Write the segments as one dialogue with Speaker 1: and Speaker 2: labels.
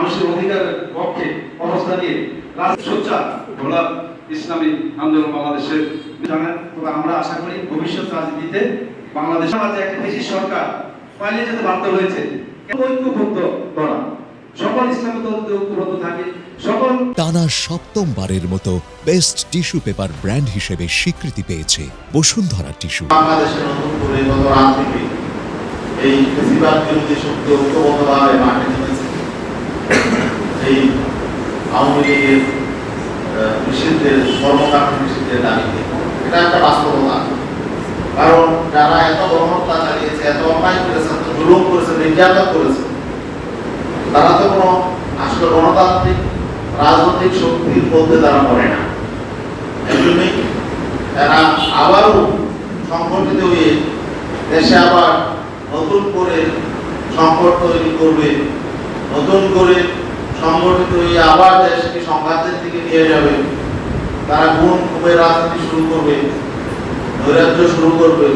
Speaker 1: মানুষের অধিকারের পক্ষে অবস্থা নিয়ে সোচ্চার ভোলা ইসলামী আন্দোলন বাংলাদেশের জানেন। তবে আমরা আশা করি ভবিষ্যৎ রাজনীতিতে বাংলাদেশের মাঝে একটা বেশি সরকার পালিয়ে যেতে বাধ্য হয়েছে। ঐক্যবদ্ধ করা, সকল ইসলামী দলকে ঐক্যবদ্ধ থাকে, সকল
Speaker 2: টানা সপ্তমবারের মতো বেস্ট টিস্যু পেপার ব্র্যান্ড হিসেবে স্বীকৃতি পেয়েছে বসুন্ধরা টিস্যু।
Speaker 3: বাংলাদেশের নতুন করে গত রাজনীতি এই বেশিরভাগ বিরোধী শক্তি ঐক্যবদ্ধভাবে মাঠে নেমেছে এই আওয়ামী লীগের নিষিদ্ধের কর্মকাণ্ড নিষিদ্ধের দাবিতে। এটা একটা বাস্তবতা। কারণ যারা এত গণহত্যা চালিয়েছে, এত অন্যায় করেছে, এত জুলুম করেছে, নির্যাতন করেছে, তারা তো কোনো আসলে গণতান্ত্রিক রাজনৈতিক শক্তির মধ্যে তারা পড়ে না। এজন্যই এরা আবারও সংগঠিত হয়ে দেশে আবার নতুন করে সংকট তৈরি করবে, নতুন করে সংগঠিত হয়ে আবার দেশকে সংঘাতের দিকে নিয়ে যাবে। তারা গুণ খুবই রাজনীতি শুরু করবে, নৈরাজ্য শুরু করবে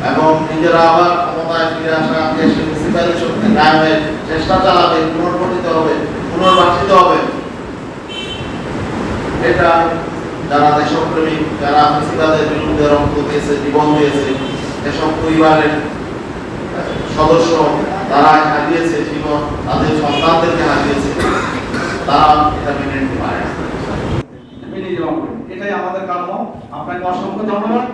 Speaker 3: এবং নিজেরা আবার ক্ষমতায় ফিরে আসা দেশে মুসিবাদের শক্তি কায়েমের চেষ্টা চালাবে, পুনর্গঠিত হবে, পুনর্বাসিত হবে। এটা যারা দেশপ্রেমিক, যারা মুসিবাদের বিরুদ্ধে রক্ত দিয়েছে, জীবন দিয়েছে, এসব পরিবারের সদস্য তারা হারিয়েছে জীবন, তাদের সন্তানদেরকে হারিয়েছে, তারা এটা মেনে নিতে পারে না।
Speaker 1: এটাই আমাদের কাম্য। আপনাকে অসংখ্য ধন্যবাদ।